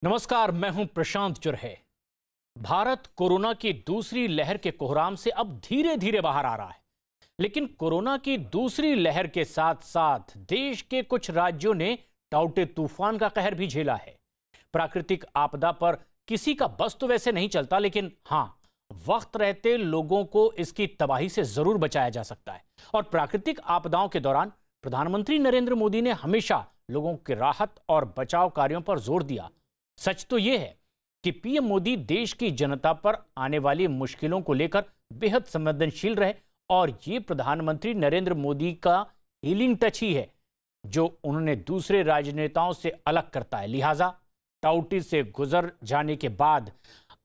नमस्कार, मैं हूं प्रशांत चुरहे। भारत कोरोना की दूसरी लहर के कोहराम से अब धीरे धीरे बाहर आ रहा है, लेकिन कोरोना की दूसरी लहर के साथ साथ देश के कुछ राज्यों ने टाउटे तूफान का कहर भी झेला है। प्राकृतिक आपदा पर किसी का बस तो वैसे नहीं चलता, लेकिन हां, वक्त रहते लोगों को इसकी तबाही से जरूर बचाया जा सकता है। और प्राकृतिक आपदाओं के दौरान प्रधानमंत्री नरेंद्र मोदी ने हमेशा लोगों के राहत और बचाव कार्यों पर जोर दिया। सच तो यह है कि पीएम मोदी देश की जनता पर आने वाली मुश्किलों को लेकर बेहद संवेदनशील रहे, और ये प्रधानमंत्री नरेंद्र मोदी का हीलिंग टच ही है जो उन्होंने दूसरे राजनेताओं से अलग करता है। लिहाजा टाउटी से गुजर जाने के बाद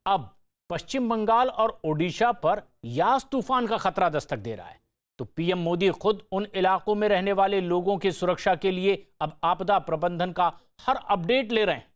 अब पश्चिम बंगाल और ओडिशा पर यास तूफान का खतरा दस्तक दे रहा है। तो पीएम मोदी खुद उन इलाकों में रहने वाले लोगों की सुरक्षा के लिए अब आपदा प्रबंधन का हर अपडेट ले रहे हैं।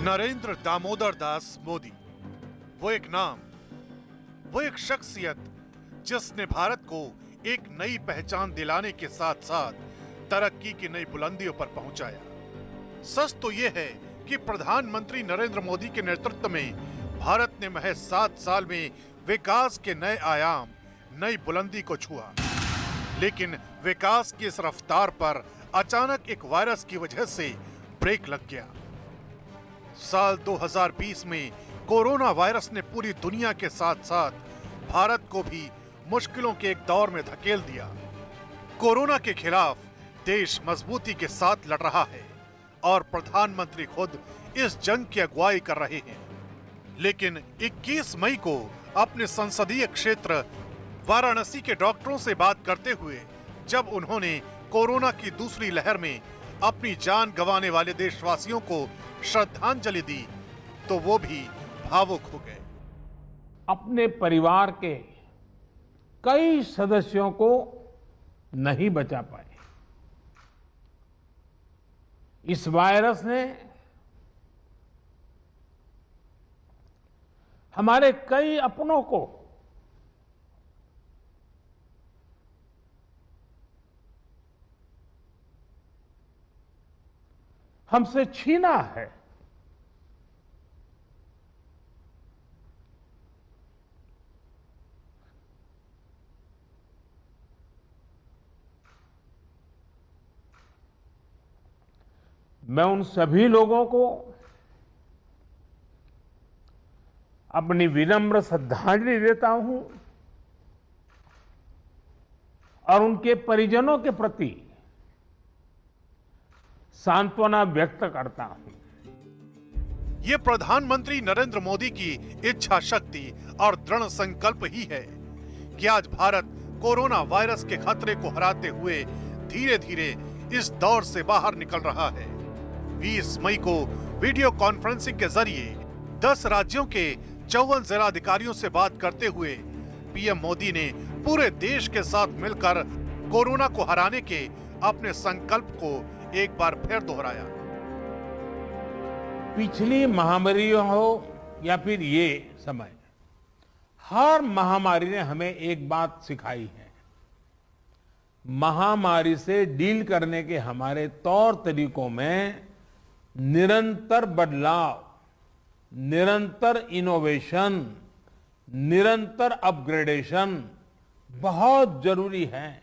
नरेंद्र दामोदर दास मोदी, वो एक नाम, वो एक शख्सियत जिसने भारत को एक नई पहचान दिलाने के साथ साथ तरक्की की नई बुलंदियों पर पहुंचाया। सच तो यह है कि प्रधानमंत्री नरेंद्र मोदी के नेतृत्व में भारत ने महज 7 साल में विकास के नए आयाम, नई बुलंदी को छुआ। लेकिन विकास की इस रफ्तार पर अचानक एक वायरस की वजह से ब्रेक लग गया। साल 2020 में कोरोना वायरस ने पूरी दुनिया के साथ साथ भारत को भी मुश्किलों के एक दौर में धकेल दिया। कोरोना के खिलाफ देश मजबूती के साथ लड़ रहा है और प्रधानमंत्री खुद इस जंग की अगुवाई कर रहे हैं। लेकिन 21 मई को अपने संसदीय क्षेत्र वाराणसी के डॉक्टरों से बात करते हुए जब उन्होंने कोरोना की दूसरी लहर में अपनी जान गंवाने वाले देशवासियों को श्रद्धांजलि दी तो वो भी भावुक हो गए। अपने परिवार के कई सदस्यों को नहीं बचा पाए। इस वायरस ने हमारे कई अपनों को हमसे छीना है। मैं उन सभी लोगों को अपनी विनम्र श्रद्धांजलि देता हूं और उनके परिजनों के प्रति सांत्वना व्यक्त करता हूं। ये प्रधानमंत्री नरेंद्र मोदी की इच्छा शक्ति और दृढ़ संकल्प ही है कि आज भारत कोरोना वायरस के खतरे को हराते हुए धीरे धीरे इस दौर से बाहर निकल रहा है। 20 मई को वीडियो कॉन्फ्रेंसिंग के जरिए 10 राज्यों के 54 जिलाधिकारियों से बात करते हुए पीएम मोदी ने पूरे देश के साथ मिलकर कोरोना को हराने के अपने संकल्प को एक बार फिर दोहराया। पिछली महामारी हो या फिर ये समय, हर महामारी ने हमें एक बात सिखाई है। महामारी से डील करने के हमारे तौर तरीकों में निरंतर बदलाव, निरंतर इनोवेशन, निरंतर अपग्रेडेशन बहुत जरूरी है।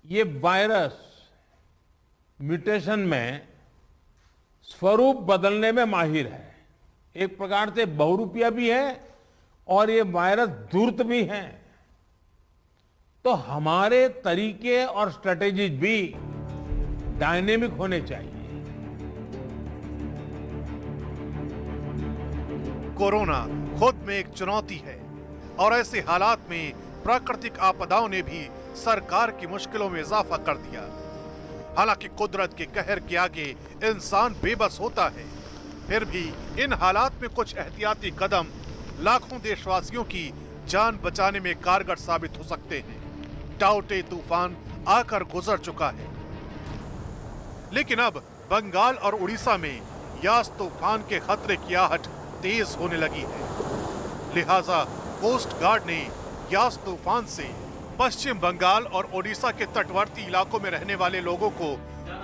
ये वायरस म्यूटेशन में स्वरूप बदलने में माहिर है। एक प्रकार से बहुरूपिया भी है और ये वायरस धूर्त भी है। तो हमारे तरीके और स्ट्रेटेजीज भी डायनेमिक होने चाहिए। कोरोना खुद में एक चुनौती है और ऐसे हालात में प्राकृतिक आपदाओं ने भी सरकार की मुश्किलों में इजाफा कर दिया। हालांकि कुदरत के कहर के आगे इंसान बेबस होता है, फिर भी इन हालात में कुछ एहतियाती कदम लाखों देशवासियों की जान बचाने में कारगर साबित हो सकते हैं। टाउटे तूफान आकर गुजर चुका है, लेकिन अब बंगाल और उड़ीसा में यास तूफान के खतरे की आहट तेज होने लगी है। लिहाजा कोस्ट गार्ड ने यास तूफान से पश्चिम बंगाल और ओडिशा के तटवर्ती इलाकों में रहने वाले लोगों को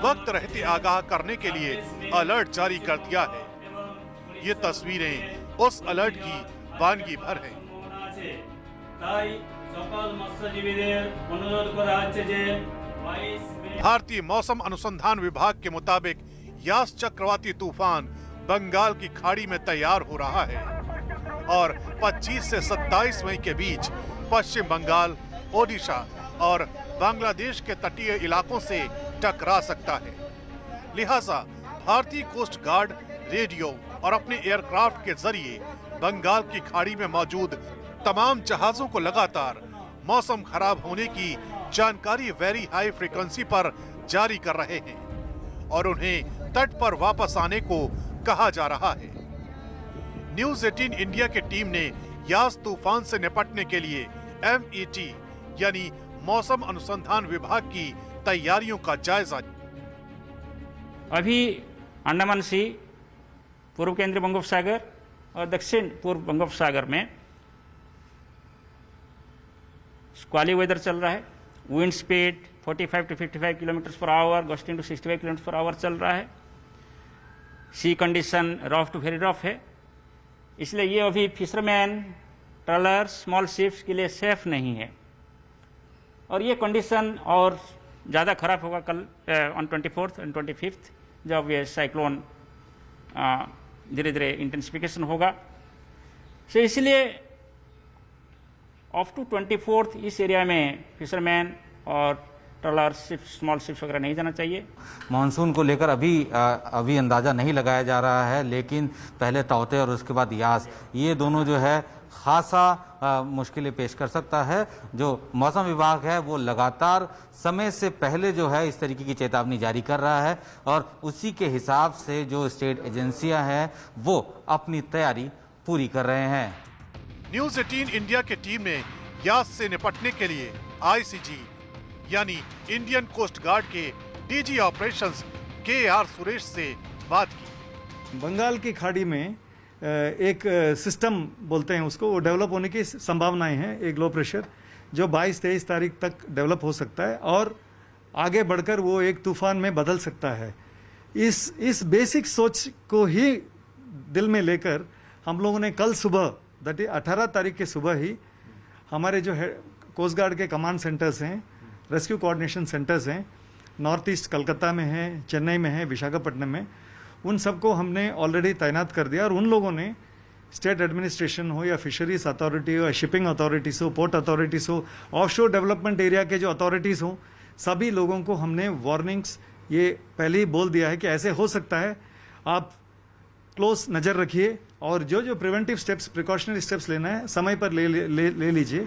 वक्त रहते आगाह करने के लिए अलर्ट जारी कर दिया है। ये तस्वीरें उस अलर्ट की वानगी भर हैं। भारतीय मौसम अनुसंधान विभाग के मुताबिक यास चक्रवाती तूफान बंगाल की खाड़ी में तैयार हो रहा है और 25 से 27 मई के बीच पश्चिम बंगाल, ओडिशा और बांग्लादेश के तटीय इलाकों से टकरा सकता है। लिहाजा भारतीय कोस्ट गार्ड रेडियो और अपने एयरक्राफ्ट के जरिए बंगाल की खाड़ी में मौजूद तमाम जहाजों को लगातार मौसम खराब होने की जानकारी वेरी हाई फ्रीक्वेंसी पर जारी कर रहे हैं और उन्हें तट पर वापस आने को कहा जा रहा है। न्यूज 18 इंडिया की टीम ने यास तूफान से निपटने के लिए MET यानी मौसम अनुसंधान विभाग की तैयारियों का जायजा। अभी अंडमान सी, पूर्व केंद्रीय बंगोपसागर और दक्षिण पूर्व बंगोपसागर में स्क्वाली वेदर चल रहा है। Wind speed 45 to 55 kilometre per hour, gusting to 65 kilometre per hour चल रहा है। Sea condition rough to very rough है, इसलिए ये अभी फिशरमैन, ट्रॉलर, स्मॉल शिप्स के लिए सेफ नहीं है और ये कंडीशन और ज़्यादा खराब होगा कल ऑन 24th और 25th जब ये साइक्लोन धीरे धीरे इंटेंसिफिकेशन होगा। सो इसलिए अप टू 24th इस एरिया में फिशरमैन और ट्रॉलर शिप्स, स्मॉल शिप्स वगैरह नहीं जाना चाहिए। मानसून को लेकर अभी अंदाज़ा नहीं लगाया जा रहा है, लेकिन पहले ताउते और उसके बाद यास, ये दोनों जो है खासा मुश्किलें पेश कर सकता है। जो मौसम विभाग है वो लगातार समय से पहले जो है इस तरीके की चेतावनी जारी कर रहा है और उसी के हिसाब से जो स्टेट एजेंसियां हैं वो अपनी तैयारी पूरी कर रहे हैं। न्यूज 18 इंडिया की टीम ने यास से निपटने के लिए ICG यानी इंडियन कोस्ट गार्ड के DG ऑपरेशंस KR सुरेश से बात की। बंगाल की खाड़ी में एक सिस्टम बोलते हैं उसको, वो डेवलप होने की संभावनाएं हैं। एक लो प्रेशर जो 22-23 तारीख तक डेवलप हो सकता है और आगे बढ़कर वो एक तूफान में बदल सकता है। इस बेसिक सोच को ही दिल में लेकर हम लोगों ने कल सुबह 18 तारीख के सुबह ही हमारे जो है कोस्ट गार्ड के कमांड सेंटर्स हैं, रेस्क्यू कोऑर्डिनेशन सेंटर्स हैं, नॉर्थ ईस्ट कलकत्ता में हैं, चेन्नई में है, विशाखापट्टनम में, उन सबको हमने ऑलरेडी तैनात कर दिया और उन लोगों ने स्टेट एडमिनिस्ट्रेशन हो या फिशरीज अथॉरिटी हो या शिपिंग अथॉरिटीज़ हो, पोर्ट अथॉरिटीज़ हो, ऑफशोर डेवलपमेंट एरिया के जो अथॉरिटीज़ हो, सभी लोगों को हमने वार्निंग्स ये पहले ही बोल दिया है कि ऐसे हो सकता है, आप क्लोज नज़र रखिए और जो प्रिवेंटिव स्टेप्स, प्रिकॉशनरी स्टेप्स लेना है समय पर ले लीजिए।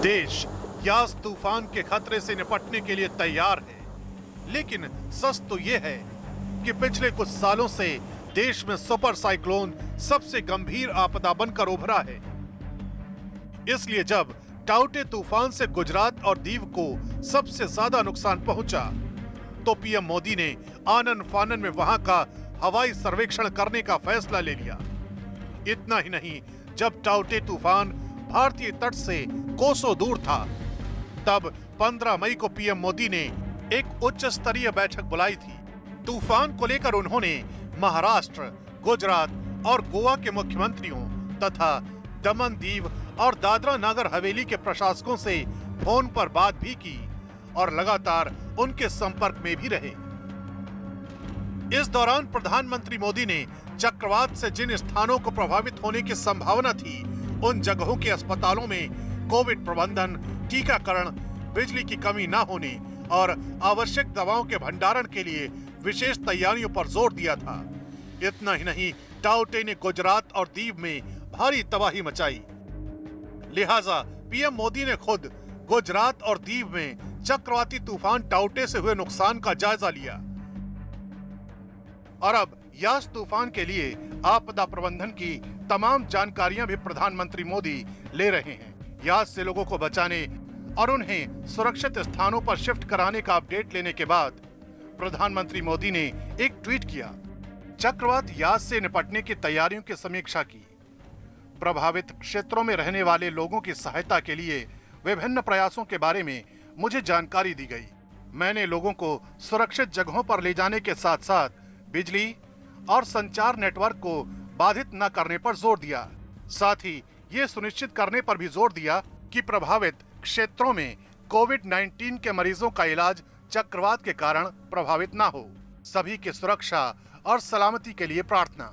देश यास तूफान के खतरे से निपटने के लिए तैयार है, लेकिन सच तो यह है कि पिछले कुछ सालों से देश में सुपर साइक्लोन सबसे गंभीर आपदा बनकर उभरा है। इसलिए जब टाउटे तूफान से गुजरात और दीव को सबसे ज्यादा नुकसान पहुंचा तो पीएम मोदी ने आनन फानन में वहां का हवाई सर्वेक्षण करने का फैसला ले लिया। इतना ही नहीं, जब टाउटे तूफान भारतीय तट से कोसों दूर था तब 15 मई को पीएम मोदी ने एक उच्च स्तरीय बैठक बुलाई थी। तूफान को लेकर उन्होंने महाराष्ट्र, गुजरात और गोवा के मुख्यमंत्रियों तथा दमन, दीव और दादरा नागर हवेली के प्रशासकों से फोन पर बात भी की और लगातार उनके संपर्क में भी रहे। इस दौरान प्रधानमंत्री मोदी ने चक्रवात से जिन स्थानों को प्रभावित होने की संभावना थी उन जगहों के अस्पतालों में कोविड प्रबंधन, टीकाकरण, बिजली की कमी न होने और आवश्यक दवाओं के भंडारण के लिए विशेष तैयारियों पर जोर दिया था। इतना ही नहीं, टाउटे ने गुजरात और दीव में भारी तबाही मचाई। लिहाजा पीएम मोदी ने खुद गुजरात और दीव में चक्रवाती तूफान टाउटे से हुए नुकसान का जायजा लिया और अब यास तूफान के लिए आपदा प्रबंधन की तमाम जानकारियां भी प्रधानमंत्री मोदी ले रहे हैं। यास से लोगों को बचाने और उन्हें सुरक्षित स्थानों पर शिफ्ट कराने का अपडेट लेने के बाद प्रधानमंत्री मोदी ने एक ट्वीट किया। चक्रवात यास से निपटने की तैयारियों की समीक्षा की। प्रभावित क्षेत्रों में रहने वाले लोगों की सहायता के लिए विभिन्न प्रयासों के बारे में मुझे जानकारी दी गई। मैंने लोगों को सुरक्षित जगहों पर ले जाने के साथ साथ बिजली और संचार नेटवर्क को बाधित न करने पर जोर दिया। साथ ही ये सुनिश्चित करने पर भी जोर दिया कि प्रभावित क्षेत्रों में कोविड-19 के मरीजों का इलाज चक्रवात के कारण प्रभावित न हो। सभी की सुरक्षा और सलामती के लिए प्रार्थना।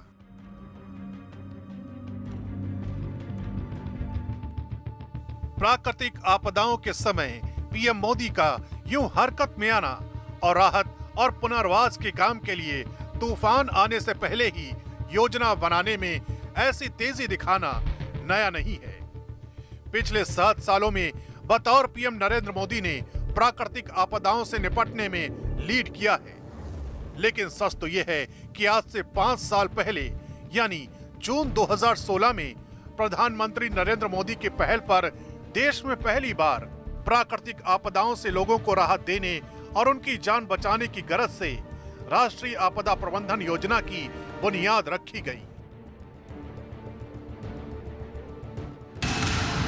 प्राकृतिक आपदाओं के समय पीएम मोदी का यूं हरकत में आना और राहत और पुनर्वास के काम के लिए तूफान आने से पहले ही योजना बनाने में ऐसी तेजी दिखाना नया नहीं है। पिछले 7 सालों में बतौर पीएम नरेंद्र मोदी ने प्राकृतिक आपदाओं से निपटने में लीड किया है। लेकिन सच तो यह है कि आज से 5 साल पहले यानी जून 2016 में प्रधानमंत्री नरेंद्र मोदी की पहल पर देश में पहली बार प्राकृतिक आपदाओं से लोगों को राहत देने और उनकी जान बचाने की गरज से राष्ट्रीय आपदा प्रबंधन योजना की बुनियाद रखी गई।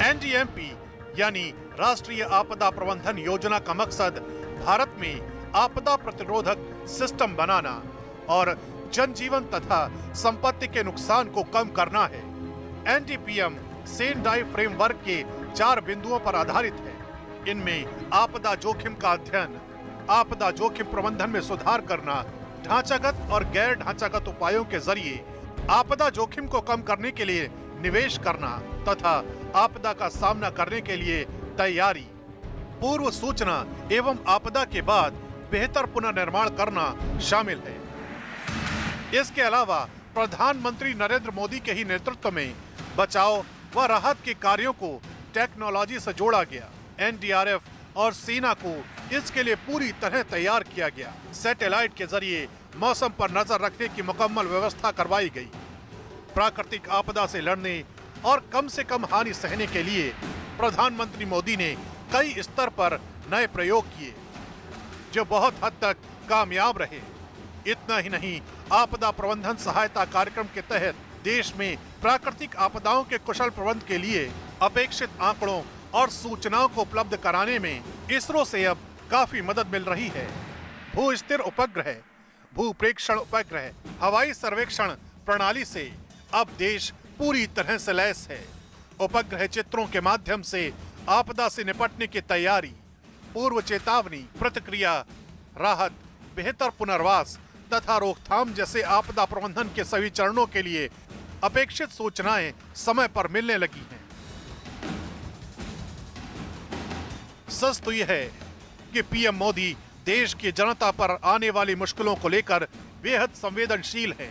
एनडीएमपी यानी राष्ट्रीय आपदा प्रबंधन योजना का मकसद भारत में आपदा प्रतिरोधक सिस्टम बनाना और जनजीवन तथा संपत्ति के नुकसान को कम करना है। एनडीपीएम सेंडाई फ्रेमवर्क के 4 बिंदुओं पर आधारित है। इनमें आपदा जोखिम का अध्ययन, आपदा जोखिम प्रबंधन में सुधार करना, ढांचागत और गैर ढांचागत उपायों के जरिए आपदा जोखिम को कम करने के लिए निवेश करना तथा आपदा का सामना करने के लिए तैयारी, पूर्व सूचना एवं आपदा के बाद बेहतर पुनर्निर्माण करना शामिल है। इसके अलावा प्रधानमंत्री नरेंद्र मोदी के ही नेतृत्व में बचाव व राहत के कार्यों को टेक्नोलॉजी से जोड़ा गया। एनडीआरएफ और सेना को इसके लिए पूरी तरह तैयार किया गया। सैटेलाइट के जरिए मौसम पर नजर रखने की मुकम्मल व्यवस्था करवाई गई। प्राकृतिक आपदा से लड़ने और कम से कम हानि सहने के लिए प्रधानमंत्री मोदी ने कई स्तर पर नए प्रयोग किए जो बहुत हद तक कामयाब रहे। इतना ही नहीं, आपदा प्रबंधन सहायता कार्यक्रम के तहत देश में प्राकृतिक आपदाओं के कुशल प्रबंध के लिए अपेक्षित आंकड़ों और सूचनाओं को उपलब्ध कराने में इसरो से अब काफी मदद मिल रही है। भू स्थिर उपग्रह, भू प्रेक्षण उपग्रह, हवाई सर्वेक्षण प्रणाली से अब देश पूरी तरह से लैस है। उपग्रह चित्रों के माध्यम से आपदा से निपटने की तैयारी, पूर्व चेतावनी, प्रतिक्रिया, राहत, बेहतर पुनर्वास तथा रोकथाम जैसे आपदा प्रबंधन के सभी चरणों के लिए अपेक्षित सूचनाएं समय पर मिलने लगी हैं। सच तो यह है कि पीएम मोदी देश की जनता पर आने वाली मुश्किलों को लेकर बेहद संवेदनशील है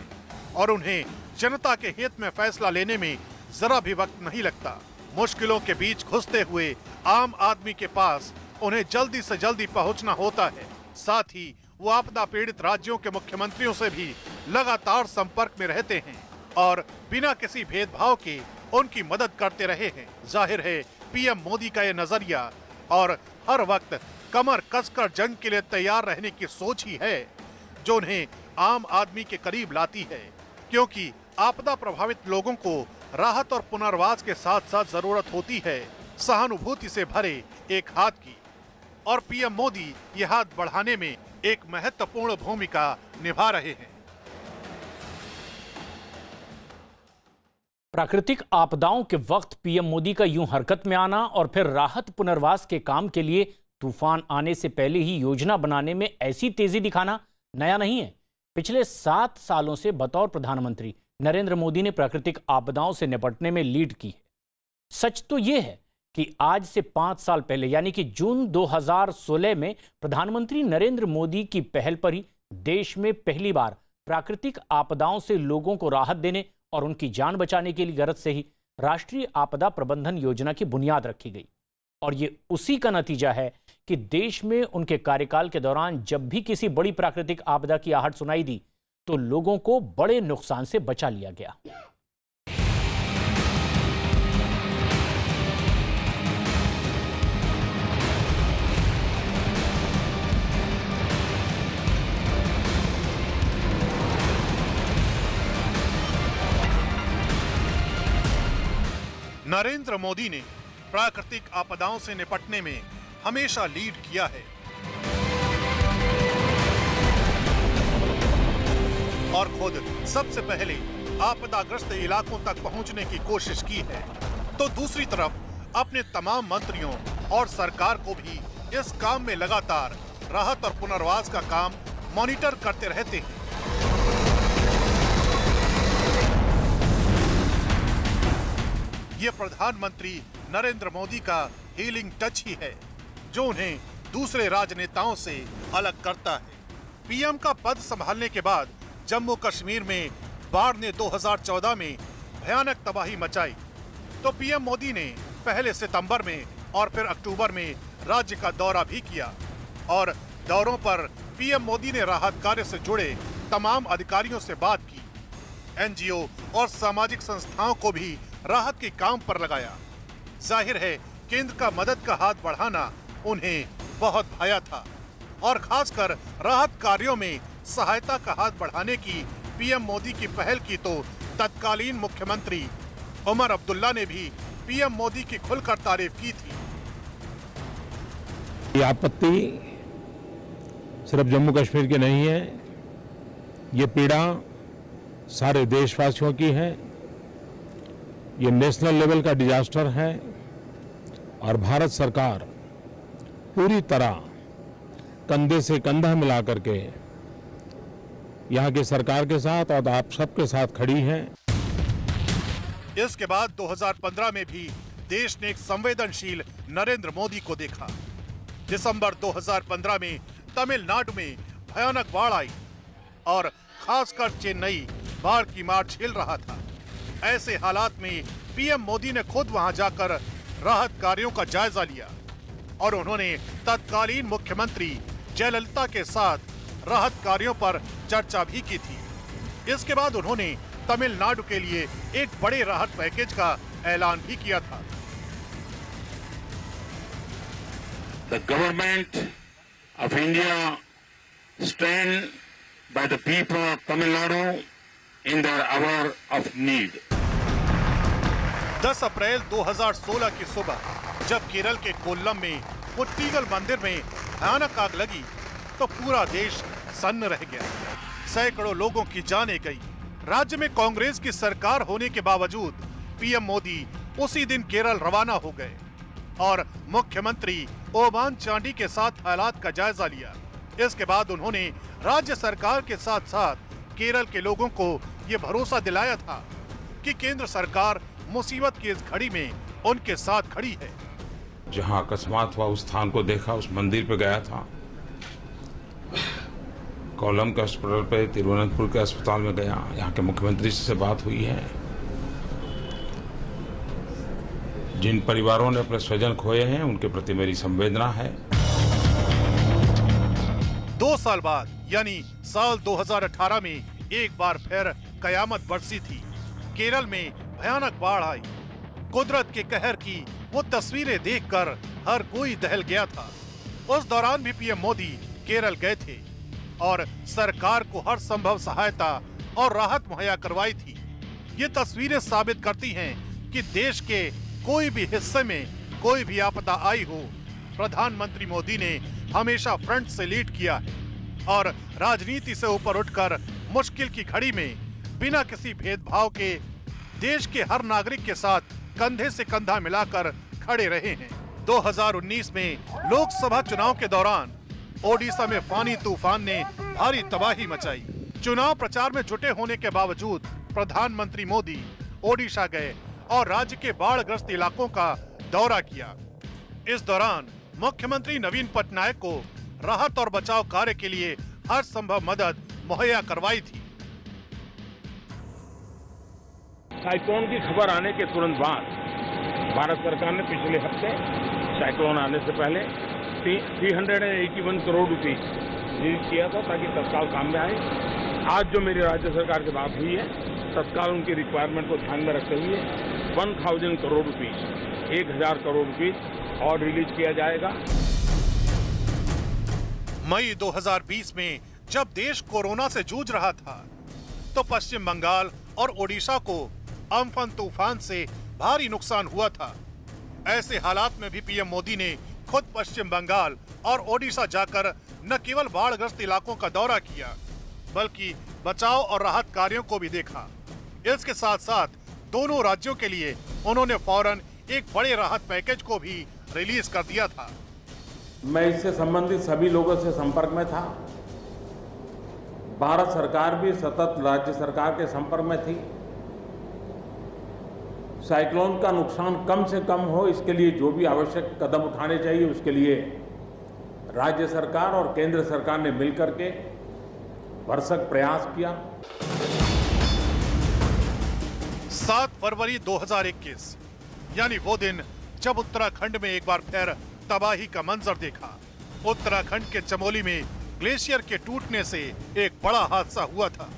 और उन्हें जनता के हित में फैसला लेने में जरा भी वक्त नहीं लगता। मुश्किलों के बीच घुसते हुए आम आदमी के पास उन्हें जल्दी से जल्दी पहुंचना होता है। साथ ही वो आपदा पीड़ित राज्यों के मुख्यमंत्रियों से भी लगातार संपर्क में रहते हैं और बिना किसी भेदभाव के उनकी मदद करते रहे हैं। जाहिर है पीएम मोदी का ये नजरिया और हर वक्त कमर कसकर जंग के लिए तैयार रहने की सोच ही है जो उन्हें आम आदमी के करीब लाती है, क्योंकि आपदा प्रभावित लोगों को राहत और पुनर्वास के साथ साथ जरूरत होती है सहानुभूति से भरे एक हाथ की, और पीएम मोदी ये हाथ बढ़ाने में एक महत्वपूर्ण भूमिका निभा रहे हैं। प्राकृतिक आपदाओं के वक्त पीएम मोदी का यूं हरकत में आना और फिर राहत पुनर्वास के काम के लिए तूफान आने से पहले ही योजना बनाने में ऐसी तेजी दिखाना नया नहीं है। पिछले 7 सालों से बतौर प्रधानमंत्री नरेंद्र मोदी ने प्राकृतिक आपदाओं से निपटने में लीड की है। सच तो यह है कि आज से 5 साल पहले यानी कि जून 2016 में प्रधानमंत्री नरेंद्र मोदी की पहल पर ही देश में पहली बार प्राकृतिक आपदाओं से लोगों को राहत देने और उनकी जान बचाने के लिए गरज से ही राष्ट्रीय आपदा प्रबंधन योजना की बुनियाद रखी गई। और ये उसी का नतीजा है कि देश में उनके कार्यकाल के दौरान जब भी किसी बड़ी प्राकृतिक आपदा की आहट सुनाई दी तो लोगों को बड़े नुकसान से बचा लिया गया। नरेंद्र मोदी ने प्राकृतिक आपदाओं से निपटने में हमेशा लीड किया है और खुद सबसे पहले आपदाग्रस्त इलाकों तक पहुंचने की कोशिश की है, तो दूसरी तरफ अपने तमाम मंत्रियों और सरकार को भी इस काम में लगातार राहत और पुनर्वास का काम मॉनिटर करते रहते हैं। ये प्रधानमंत्री नरेंद्र मोदी का हीलिंग टच ही है जो उन्हें दूसरे राजनेताओं से अलग करता है। पीएम का पद संभालने के बाद जम्मू कश्मीर में बाढ़ ने 2014 में भयानक तबाही मचाई, तो पीएम मोदी ने पहले सितंबर में और फिर अक्टूबर में राज्य का दौरा भी किया और दौरों पर पीएम मोदी ने राहत कार्य से जुड़े तमाम अधिकारियों से बात की, एनजीओ और सामाजिक संस्थाओं को भी राहत के काम पर लगाया। जाहिर है केंद्र का मदद का हाथ बढ़ाना उन्हें बहुत भाया था और खासकर राहत कार्यों में सहायता का हाथ बढ़ाने की पीएम मोदी की पहल की तो तत्कालीन मुख्यमंत्री उमर अब्दुल्ला ने भी पीएम मोदी की खुलकर तारीफ की थी। ये आपत्ति सिर्फ जम्मू कश्मीर की नहीं है, ये पीड़ा सारे देशवासियों की है। ये नेशनल लेवल का डिजास्टर है और भारत सरकार पूरी तरह कंधे से कंधा मिला करके यहाँ की सरकार के साथ और आप सबके साथ खड़ी है। इसके बाद 2015 में भी देश ने एक संवेदनशील नरेंद्र मोदी को देखा। दिसंबर 2015 में तमिलनाडु में भयानक बाढ़ आई और खासकर चेन्नई बाढ़ की मार झेल रहा था। ऐसे हालात में पीएम मोदी ने खुद वहां जाकर राहत कार्यों का जायजा लिया और उन्होंने तत्कालीन मुख्यमंत्री जयललिता के साथ राहत कार्यों पर चर्चा भी की थी। इसके बाद उन्होंने तमिलनाडु के लिए एक बड़े राहत पैकेज का ऐलान भी किया था। The government of India stand by the people of Tamil Nadu in their hour of need. 10 अप्रैल 2016 की सुबह जब केरल के कोल्लम में पुट्टीगल मंदिर में भयानक आग लगी तो पूरा देश सन्न रह गया। सैकड़ों लोगों की जानें गई। राज्य में कांग्रेस की सरकार होने के बावजूद पीएम मोदी उसी दिन केरल रवाना हो गए और मुख्यमंत्री ओमान चांडी के साथ हालात का जायजा लिया। इसके बाद उन्होंने राज्य सरकार के साथ साथ केरल के लोगों को ये भरोसा दिलाया था कि केंद्र सरकार मुसीबत की इस घड़ी में उनके साथ खड़ी है। जहां अकस्मात हुआ उस स्थान को देखा, उस मंदिर पे गया था, कोल्लम के अस्पताल पे, तिरुवनंतपुर के अस्पताल में गया, यहाँ के मुख्यमंत्री से बात हुई है। जिन परिवारों ने अपने स्वजन खोए हैं उनके प्रति मेरी संवेदना है। 2 साल बाद यानी साल 2018 में एक बार फिर कयामत बरसी थी। केरल में भयानक बाढ़ आई। कुदरत के कहर की वो तस्वीरें देखकर हर कोई दहल गया था। उस दौरान भी पीएम मोदी केरल गए थे और सरकार को हर संभव सहायता और राहत मुहैया करवाई थी। ये तस्वीरें साबित करती हैं कि देश के कोई भी हिस्से में कोई भी आपदा आई हो, प्रधानमंत्री मोदी ने हमेशा फ्रंट से लीड किया है और राजनीति से ऊपर उठकर मुश्किल की घड़ी में बिना किसी भेदभाव के देश के हर नागरिक के साथ कंधे से कंधा मिलाकर खड़े रहे हैं। 2019 में लोकसभा चुनाव के दौरान ओडिशा में फानी तूफान ने भारी तबाही मचाई। चुनाव प्रचार में जुटे होने के बावजूद प्रधानमंत्री मोदी ओडिशा गए और राज्य के बाढ़ग्रस्त इलाकों का दौरा किया। इस दौरान मुख्यमंत्री नवीन पटनायक को राहत और बचाव कार्य के लिए हर संभव मदद मुहैया करवाई थी। साइक्लोन की खबर आने के तुरंत बाद भारत सरकार ने पिछले हफ्ते साइक्लोन आने से पहले 381 करोड़ रुपए रिलीज किया था ताकि तत्काल काम में आए। आज जो मेरी राज्य सरकार से बात हुई है, तत्काल उनकी रिक्वायरमेंट को ध्यान में रखते हुए 1000 करोड़ रुपीज 1000 करोड़ रुपीज और रिलीज किया जाएगा। मई 2020 में जब देश कोरोना से जूझ रहा था तो पश्चिम बंगाल और ओडिशा को अम्फन तूफान से भारी नुकसान हुआ था। ऐसे हालात में भी पीएम मोदी ने खुद पश्चिम बंगाल और ओडिशा जाकर न केवल बाढ़ग्रस्त इलाकों का दौरा किया बल्कि बचाव और राहत कार्यों को भी देखा। इसके साथ साथ दोनों राज्यों के लिए उन्होंने फौरन एक बड़े राहत पैकेज को भी रिलीज कर दिया था। मैं इससे संबंधित सभी लोगों से संपर्क में था। भारत सरकार भी सतत राज्य सरकार के संपर्क में थी। साइक्लोन का नुकसान कम से कम हो, इसके लिए जो भी आवश्यक कदम उठाने चाहिए उसके लिए राज्य सरकार और केंद्र सरकार ने मिलकर के भरसक प्रयास किया। 7 फरवरी 2021 यानी वो दिन जब उत्तराखंड में एक बार फिर तबाही का मंजर देखा। उत्तराखंड के चमोली में ग्लेशियर के टूटने से एक बड़ा हादसा हुआ था।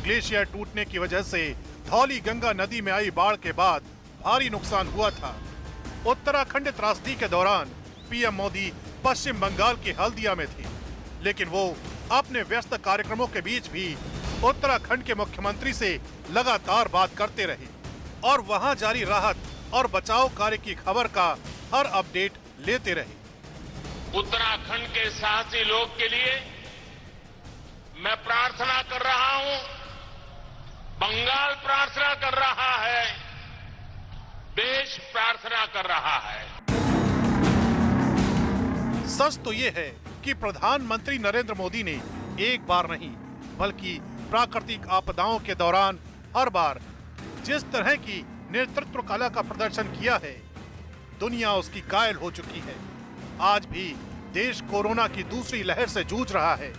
ग्लेशियर टूटने की वजह से धौली गंगा नदी में आई बाढ़ के बाद भारी नुकसान हुआ था। उत्तराखंड त्रासदी के दौरान पीएम मोदी पश्चिम बंगाल के हल्दिया में थे, लेकिन वो अपने व्यस्त कार्यक्रमों के बीच भी उत्तराखंड के मुख्यमंत्री से लगातार बात करते रहे और वहां जारी राहत और बचाव कार्य की खबर का हर अपडेट लेते रहे। उत्तराखंड के साहसी लोग के लिए मैं प्रार्थना कर रहा हूं, बंगाल प्रार्थना कर रहा है, देश प्रार्थना कर रहा है। सच तो ये है कि प्रधानमंत्री नरेंद्र मोदी ने एक बार नहीं बल्कि प्राकृतिक आपदाओं के दौरान हर बार जिस तरह की नेतृत्व कला का प्रदर्शन किया है, दुनिया उसकी कायल हो चुकी है। आज भी देश कोरोना की दूसरी लहर से जूझ रहा है,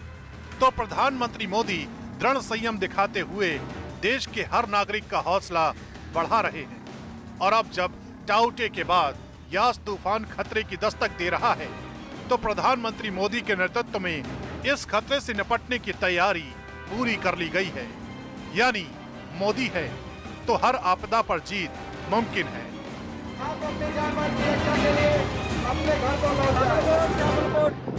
तो प्रधानमंत्री मोदी दृढ़ संयम दिखाते हुए देश के हर नागरिक का हौसला बढ़ा रहे हैं। और अब जब टाउटे के बाद यास तूफान खतरे की दस्तक दे रहा है, तो प्रधानमंत्री मोदी के नेतृत्व में इस खतरे से निपटने की तैयारी पूरी कर ली गई है। यानी मोदी है तो हर आपदा पर जीत मुमकिन है। आप अपने जान माल की रक्षा के लिए अपने घर को लौट जाओ।